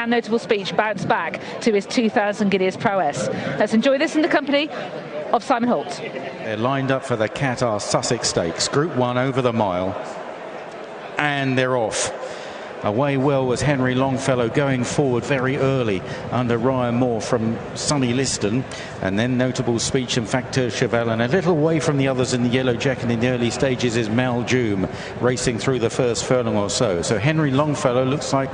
Can Notable Speech bounce back to his 2,000 guineas prowess? Let's enjoy this in the company of Simon Holt. They're lined up for the Qatar Sussex Stakes, Group 1 over the mile, and they're off. Away well was Henry Longfellow, going forward very early under Ryan Moore from Sonny Liston, and then Notable Speech and Facteur Cheval, and a little away from the others in the yellow jacket in the early stages is Maljoom, racing through the first furlong or so. So Henry Longfellow looks like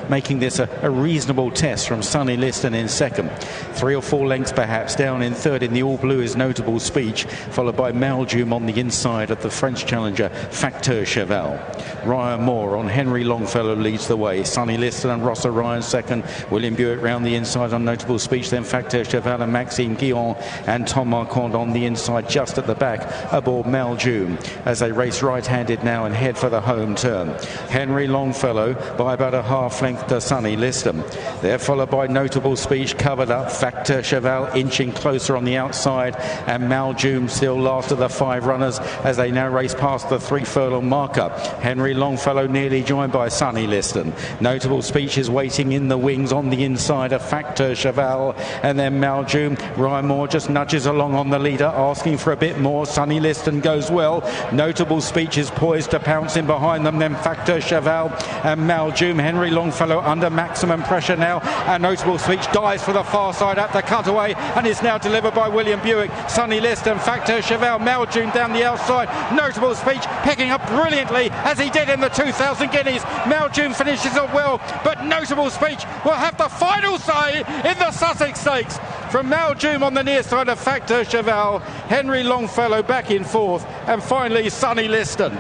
making this a reasonable test from Sonny Liston in second. 3 or 4 lengths perhaps down in third in the all blue is Notable Speech, followed by Maljoom on the inside of the French challenger Facteur Cheval. Ryan Moore on Henry Longfellow leads the way. Sonny Liston and Ross O'Ryan second. William Buick round the inside on Notable Speech, then Facteur Cheval and Maxime Guillon and Tom Marquand on the inside just at the back aboard Maljoom as they race right-handed now and head for the home turn. Henry Longfellow by about a half length to Sonny Liston. They're followed by Notable Speech covered up, Facteur Cheval inching closer on the outside, and Maljoom still last of the 5 runners as they now race past the 3 furlong marker. Henry Longfellow nearly joined by Sonny Liston. Notable Speech is waiting in the wings on the inside of Facteur Cheval, and then Maljoom. Ryan Moore just nudges along on the leader, asking for a bit more. Sonny Liston goes well. Notable Speech is poised to pounce in behind them, then Facteur Cheval and Maljoom. Henry Longfellow under maximum pressure now, and Notable Speech dives for the far side at the cutaway and is now delivered by William Buick. Sonny Liston, Facteur Cheval, Maljoom down the outside. Notable Speech picking up brilliantly as he did in the 2,000 guineas. Maljoom finishes up well, but Notable Speech will have the final say in the Sussex Stakes. From Maljoom on the near side of Facteur Cheval, Henry Longfellow back in fourth, and finally Sonny Liston.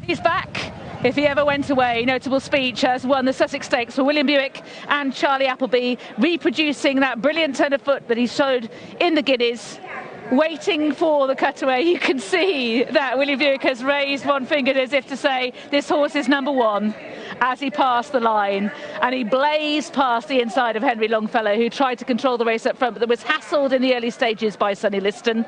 He's back. If he ever went away, Notable Speech has won the Sussex Stakes for William Buick and Charlie Appleby, reproducing that brilliant turn of foot that he showed in the Guineas. Waiting for the cutaway, you can see that William Buick has raised one finger as if to say, this horse is number one, as he passed the line, and he blazed past the inside of Henry Longfellow, who tried to control the race up front, but that was hassled in the early stages by Sonny Liston.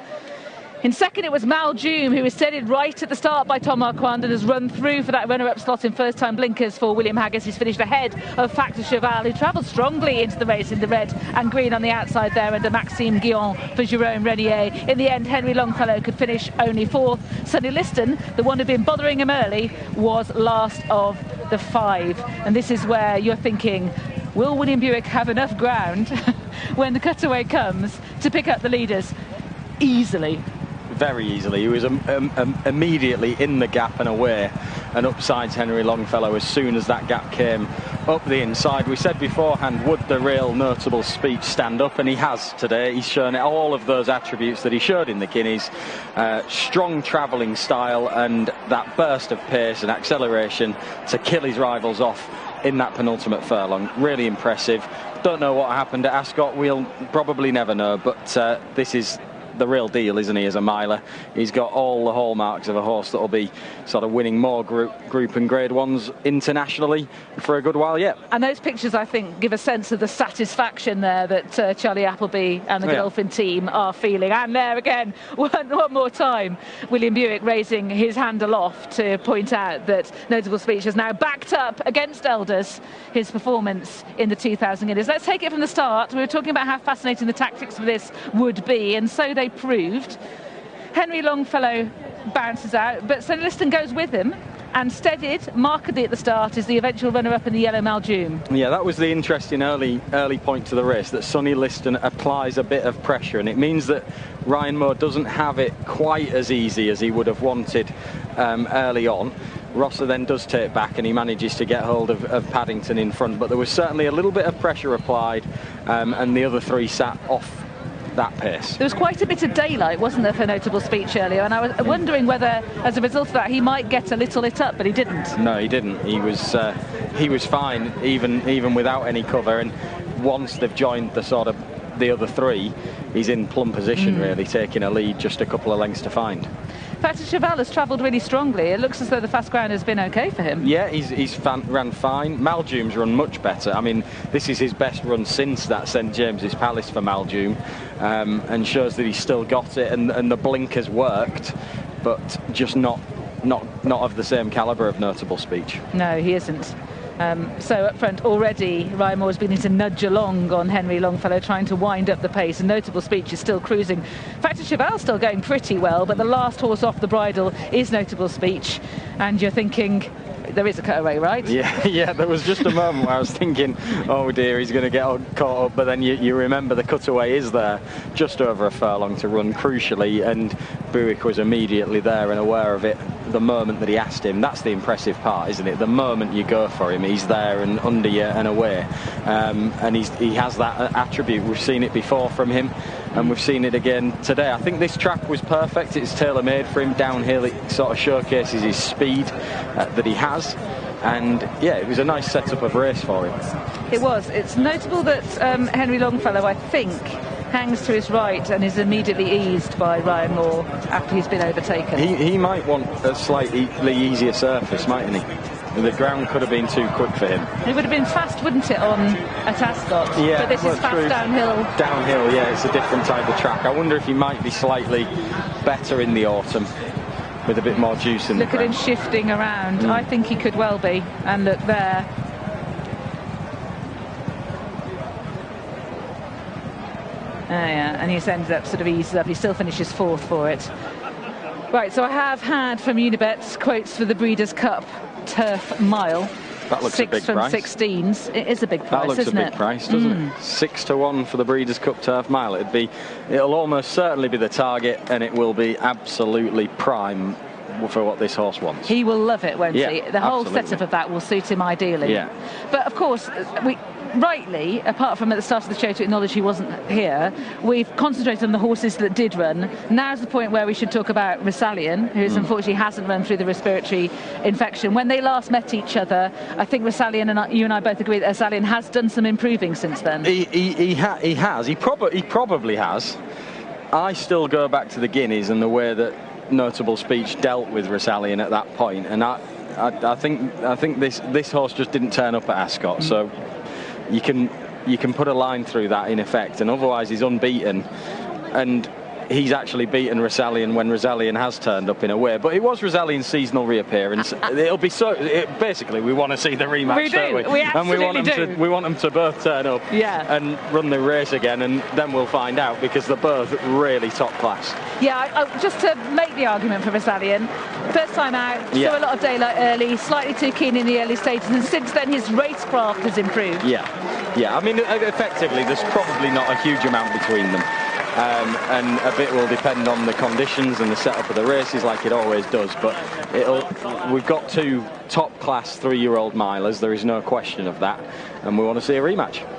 In second, it was Maljoom, who was steadied right at the start by Tom Marquand and has run through for that runner-up slot in first-time blinkers for William Haggis. He's finished ahead of Facteur Cheval, who travelled strongly into the race in the red and green on the outside there under Maxime Guillon for Jérôme Renier. In the end, Henry Longfellow could finish only fourth. Sonny Liston, the one who'd been bothering him early, was last of the 5. And this is where you're thinking, will William Buick have enough ground when the cutaway comes to pick up the leaders? Easily. Very easily. He was immediately in the gap and away and upsides Henry Longfellow as soon as that gap came up the inside. We said beforehand, would the real Notable Speech stand up? And he has today. He's shown all of those attributes that he showed in the Guineas. Strong travelling style and that burst of pace and acceleration to kill his rivals off in that penultimate furlong. Really impressive. Don't know what happened at Ascot. We'll probably never know, but this is the real deal, isn't he, as a miler? He's got all the hallmarks of a horse that will be sort of winning more group and grade ones internationally for a good while yet. And those pictures, I think, give a sense of the satisfaction there that Charlie Appleby and the Godolphin team are feeling. And there again, one more time, William Buick raising his hand aloft to point out that Notable Speech has now backed up against Elders his performance in the 2,000 guineas. Let's take it from the start. We were talking about how fascinating the tactics of this would be, and so they proved. Henry Longfellow bounces out, but Sonny Liston goes with him, and steadied markedly at the start is the eventual runner-up in the yellow Maljoom. Yeah, that was the interesting early point to the race, that Sonny Liston applies a bit of pressure, and it means that Ryan Moore doesn't have it quite as easy as he would have wanted early on. Rosser then does take back and he manages to get hold of Paddington in front, but there was certainly a little bit of pressure applied, and the other 3 sat off that pace. There was quite a bit of daylight, wasn't there, for Notable Speech earlier, and I was wondering whether as a result of that he might get a little lit up, but he didn't. No, he didn't. He was fine even without any cover, and once they've joined the other 3, he's in plumb position really, taking a lead just a couple of lengths to find. Facteur Cheval has travelled really strongly. It looks as though the fast ground has been okay for him. Yeah, he's ran fine. Maljoom's run much better. I mean, this is his best run since that St James's Palace for Maljoom, and shows that he's still got it, and the blink has worked, but just not of the same calibre of Notable Speech. No, he isn't. So up front already, Ryan Moore is beginning to nudge along on Henry Longfellow, trying to wind up the pace. A Notable Speech is still cruising. Factor Cheval's still going pretty well, but the last horse off the bridle is Notable Speech. And you're thinking, there is a cutaway, right? Yeah, there was just a moment where I was thinking, oh dear, he's going to get caught up, but then you remember the cutaway is there, just over a furlong to run, crucially, and Buick was immediately there and aware of it the moment that he asked him. That's the impressive part, isn't it? The moment you go for him, he's there and under you and aware, and he has that attribute. We've seen it before from him, and we've seen it again today. I think this track was perfect. It's tailor-made for him. Downhill, it sort of showcases his speed that he has, and yeah, it was a nice setup of race for him. It was. It's notable that Henry Longfellow, I think, hangs to his right and is immediately eased by Ryan Moore after he's been overtaken. He might want a slightly easier surface, mightn't he? The ground could have been too quick for him. It would have been fast, wouldn't it, at Ascot? Yeah, but this is fast true. downhill. Downhill, yeah, it's a different type of track. I wonder if he might be slightly better in the autumn with a bit more juice in the ground. Look at him shifting around. I think he could well be. And look there. Yeah, and he's ended up sort of eased up. He still finishes fourth for it. Right, so I have had from Unibet quotes for the Breeders' Cup Turf Mile. That looks 6 a big from price. 16s. It is a big price, that looks isn't a big it? price, doesn't it? 6-1 for the Breeders' Cup Turf Mile. It'll almost certainly be the target, and it will be absolutely prime for what this horse wants. He will love it, won't he? The whole absolutely. setup of that will suit him ideally. Yeah. But of course, we rightly, apart from at the start of the show to acknowledge he wasn't here, we've concentrated on the horses that did run. Now's the point where we should talk about Resalian, who unfortunately hasn't run through the respiratory infection. When they last met each other, I think Resalian and you and I both agree that Resalian has done some improving since then. He has. He probably has. I still go back to the Guineas and the way that Notable Speech dealt with Resalian at that point, and I think this horse just didn't turn up at Ascot, so you can put a line through that in effect, and otherwise he's unbeaten, and he's actually beaten Resalian when Resalian has turned up in a way. But it was Resalian's seasonal reappearance. It'll be basically we want to see the rematch, we do. don't we? We absolutely we want them to both turn up and run the race again, and then we'll find out, because they're both really top class. Yeah, just to make the argument for Resalian, first time out, saw a lot of daylight early, slightly too keen in the early stages, and since then his racecraft has improved. Yeah. I mean, effectively, there's probably not a huge amount between them. And a bit will depend on the conditions and the setup of the races, like it always does, but we've got two top class 3-year-old milers, there is no question of that, and we want to see a rematch.